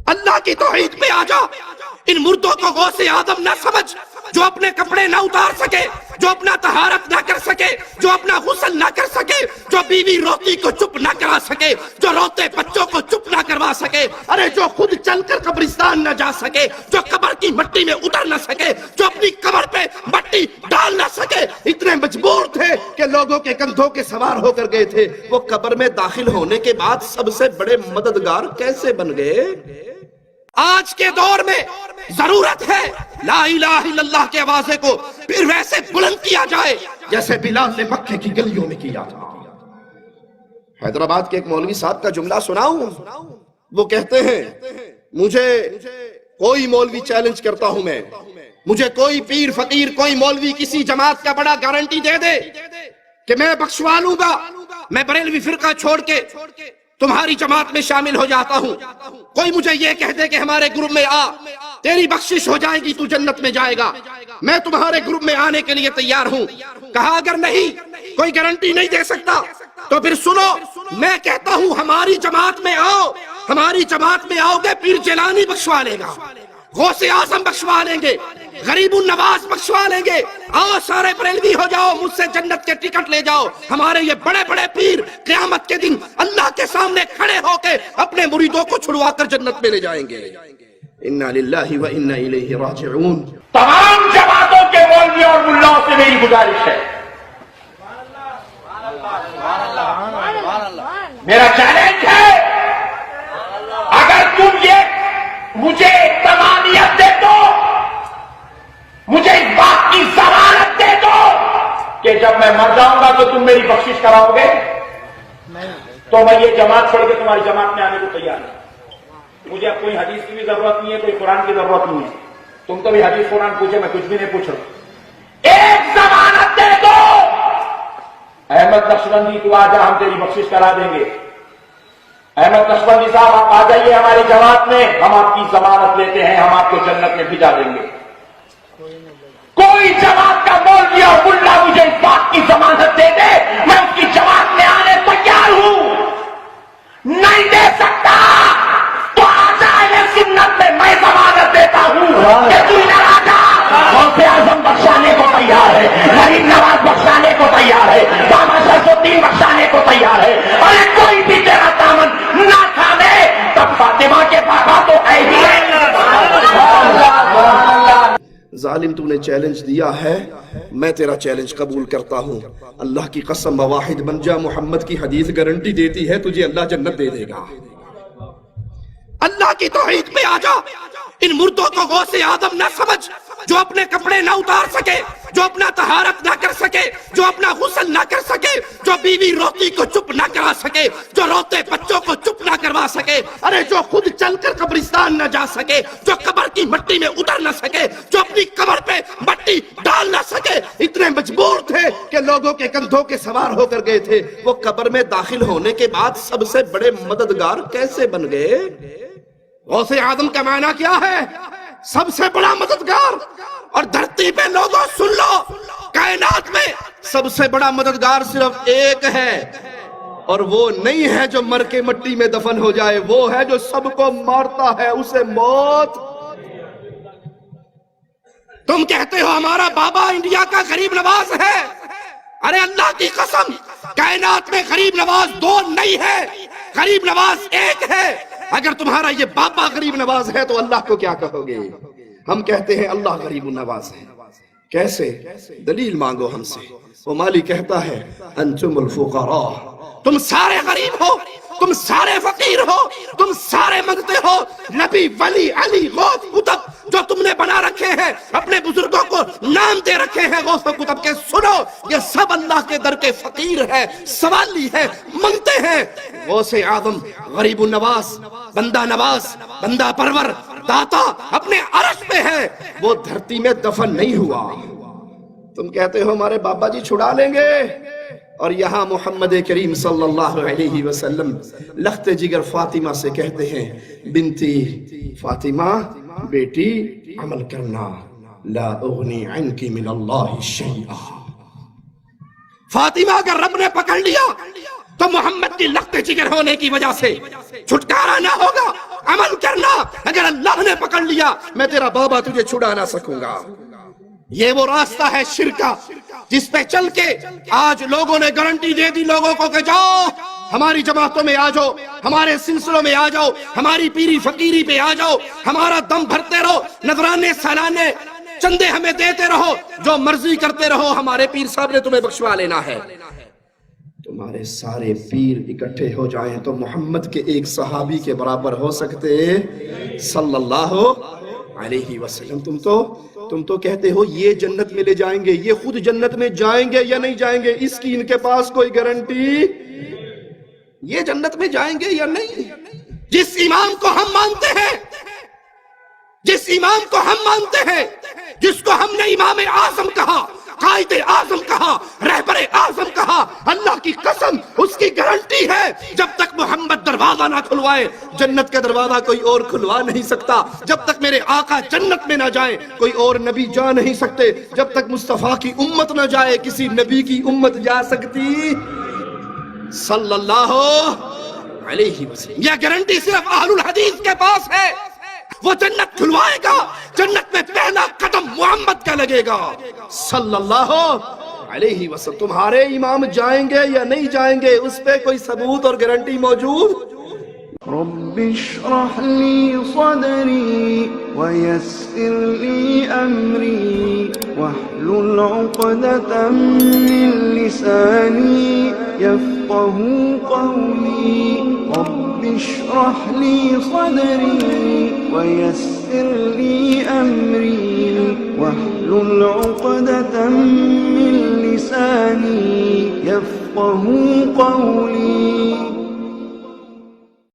اللہ کی توحید پہ آ جا. ان مردوں کو غوث آدم نہ سمجھ جو اپنے کپڑے نہ اتار سکے، جو اپنا طہارت نہ کر سکے، جو اپنا غسل نہ کر سکے، جو بیوی روتی کو چپ نہ کرا سکے، جو روتے بچوں کو چپ نہ کروا سکے، ارے جو خود چل کر قبرستان نہ جا سکے، جو قبر کی مٹی میں اتر نہ سکے، جو اپنی قبر پہ مٹی ڈال نہ سکے، اتنے مجبور تھے کہ لوگوں کے کندھوں کے سوار ہو کر گئے تھے. وہ قبر میں داخل ہونے کے بعد سب سے بڑے مددگار کیسے بن گئے؟ آج کے دور میں ضرورت ہے لا الہ الا اللہ کے آوازے کو پھر ویسے بلند کیا جائے جیسے بلال نے مکے کی گلیوں میں کیا تھا. حیدرآباد کے ایک مولوی صاحب کا جملہ سناؤں. وہ کہتے ہیں مجھے کوئی مولوی چیلنج کرتا ہوں میں، مجھے کوئی پیر فقیر کوئی مولوی کسی جماعت کا بڑا گارنٹی دے دے کہ میں بخشوا لوں گا، میں بریلوی فرقہ چھوڑ کے تمہاری جماعت میں شامل ہو جاتا ہوں. کوئی مجھے یہ کہہ دے کہ ہمارے گروپ میں آ، تیری بخشش ہو جائے گی، تو جنت میں جائے گا، میں تمہارے گروپ میں آنے کے لیے تیار ہوں. کہا اگر نہیں کوئی گارنٹی نہیں دے سکتا تو پھر سنو، میں کہتا ہوں ہماری جماعت میں آؤ، ہماری جماعت میں آؤ گے پیر جیلانی بخشوا لے گا، غوث اعظم بخشوا لیں گے، غریب النواز بخشوا لیں گے. آؤ سارے بریلوی ہو جاؤ، مجھ سے جنت کے ٹکٹ لے جاؤ. ہمارے یہ بڑے بڑے پیر قیامت کے دن اللہ کے سامنے کھڑے ہو کے اپنے مریدوں کو چھڑوا کر جنت میں لے جائیں گے. انا للہ و انا الیہ راجعون. تمام جماعتوں کے مولویوں اور ملاؤں سے میری گزارش ہے، میرا چیلنج ہے، اگر تم یہ مجھے تمانیت دے دو، مجھے اس بات کی ضمانت دے دو کہ جب میں مر جاؤں گا تو تم میری بخشش کراؤ گے، تو میں یہ جماعت چھوڑ کے تمہاری جماعت میں آنے کو تیار ہوں. مجھے اب کوئی حدیث کی بھی ضرورت نہیں ہے، کوئی قرآن کی ضرورت نہیں ہے. تم تو بھی حدیث قرآن پوچھے، میں کچھ بھی نہیں پوچھ رہا. ایک ضمانت دے دو، احمد نقشبندی تو آ جا، ہم تیری بخشش کرا دیں گے. احمد نقشبندی صاحب آپ آ جائیے ہماری جماعت میں، ہم آپ کی ضمانت لیتے ہیں، ہم آپ کو جنت میں بھجا دیں گے. کوئی جماعت کا مولوی اور ملا مجھے اس بات کی ضمانت دے دے، میں اس کی جماعت میں آنے تیار ہوں. نہیں دے سکتا تو آ جائے سنت میں، میں ضمانت دیتا ہوں کہ تو ادھر آ جا. غوث اعظم بخشانے کو تیار ہے، غریب نواز بخشانے کو تیار ہے، بابا شرف الدین بخشانے کو تیار ہے. اور کوئی بھی تیرا دامن نہ تھامے، تب فاطمہ کے پاپا تو ہے ہی. ظالم تو نے چیلنج دیا ہے، میں تیرا چیلنج قبول کرتا ہوں. اللہ کی قسم واحد بن جا، محمد کی حدیث گارنٹی دیتی ہے تجھے اللہ جنت دے دے گا. اللہ کی توحید پہ آ جا. ان مردوں کو غوث آدم نہ سمجھ جو اپنے کپڑے نہ اتار سکے، جو اپنا طہارت نہ کر سکے، جو اپنا غسل نہ کر سکے، جو بیوی روتی کو چپ نہ کرا سکے، جو روتے بچوں کو چپ نہ کروا سکے، ارے جو خود چل کر قبرستان نہ جا سکے، جو قبر کی مٹی میں اتر نہ سکے، جو اپنی قبر پہ مٹی ڈال نہ سکے، اتنے مجبور تھے کہ لوگوں کے کندھوں کے سوار ہو کر گئے تھے. وہ قبر میں داخل ہونے کے بعد سب سے بڑے مددگار کیسے بن گئے؟ غوث اعظم کا معنی کیا ہے؟ سب سے بڑا مددگار. اور دھرتی پہ لوگوں سن لو، کائنات میں سب سے بڑا مددگار صرف ایک ہے، اور وہ نہیں ہے جو مر کے مٹی میں دفن ہو جائے، وہ ہے جو سب کو مارتا ہے، اسے موت. تم کہتے ہو ہمارا بابا انڈیا کا غریب نواز ہے، ارے اللہ کی قسم کائنات میں غریب نواز دو نہیں ہے، غریب نواز ایک ہے. اگر تمہارا یہ بابا غریب نواز ہے تو اللہ کو کیا کہو گے؟ ہم کہتے ہیں اللہ غریب نواز ہے. کیسے؟ دلیل مانگو ہم سے. وہ مالی کہتا ہے انتم الفقراء، تم سارے غریب ہو، تم سارے فقیر ہو، تم سارے منگتے ہو. نبی، ولی، علی، غوث، قطب جو تم نے بنا رکھے ہیں، اپنے بزرگوں کو نام دے رکھے ہیں غوث و قطب کے، سنو یہ سب اللہ کے در کے فقیر ہے، سوالی ہے، منگتے ہیں. غوث اعظم غریب النواز، بندہ نواز، بندہ پرور، داتا اپنے عرش پہ ہے، وہ دھرتی میں دفن نہیں ہوا. تم کہتے ہو ہمارے بابا جی چھڑا لیں گے، اور یہاں محمد کریم صلی اللہ علیہ وسلم لخت جگر فاطمہ سے کہتے ہیں بنتی فاطمہ، بیٹی عمل کرنا، لا اغنی عنکی من اللہ شیئا. فاطمہ اگر رب نے پکڑ لیا تو محمد کی لخت جگر ہونے کی وجہ سے چھٹکارا نہ ہوگا. عمل کرنا. اگر اللہ نے پکڑ لیا میں تیرا بابا تجھے چھڑا نہ سکوں گا. یہ وہ راستہ ہے شرک کا جس پہ چل کے آج لوگوں نے گارنٹی دے دی لوگوں کو کہ جاؤ ہماری جماعتوں میں آ جاؤ, ہمارے سلسلوں میں آ جاؤ, ہماری پیری فقیری پہ آ جاؤ, ہمارا دم بھرتے رہو, نذرانے سالانے چندے ہمیں دیتے رہو, جو مرضی کرتے رہو, ہمارے پیر صاحب نے تمہیں بخشوا لینا ہے. تمہارے سارے پیر اکٹھے ہو جائیں تو محمد کے ایک صحابی کے برابر ہو سکتے صلی اللہ علیہ وسلم. تم تو کہتے ہو یہ جنت میں لے جائیں گے, یہ خود جنت میں جائیں گے یا نہیں جائیں گے اس کی ان کے پاس کوئی گارنٹی, یہ جنت میں جائیں گے یا نہیں. جس امام کو ہم مانتے ہیں, جس امام کو ہم مانتے ہیں, جس کو ہم نے امام اعظم کہا, قائد اعظم کہا, رہبر اعظم کہا, اللہ کی قسم اس کی گارنٹی ہے جب تک محمد دروازہ نہ کھلوائے جنت کا دروازہ کوئی اور کھلوا نہیں سکتا. جب تک میرے آقا جنت میں نہ جائیں کوئی اور نبی جا نہیں سکتے. جب تک مصطفیٰ کی امت نہ جائے کسی نبی کی امت جا سکتی صلی اللہ علیہ وسلم. یہ گارنٹی صرف اہل الحدیث کے پاس ہے. وہ جنت کھلوائے گا, جنت میں پہلا قدم محمد کا لگے گا صلی اللہ علیہ وسلم. تمہارے امام جائیں گے یا نہیں جائیں گے اس پہ کوئی ثبوت اور گارنٹی موجود؟ رب اشرح لي صدري ويسر لي أمري واحلل عقدة من لساني يفقه قولي. رب اشرح لي صدري ويسر لي أمري واحلل عقدة من لساني يفقه قولي.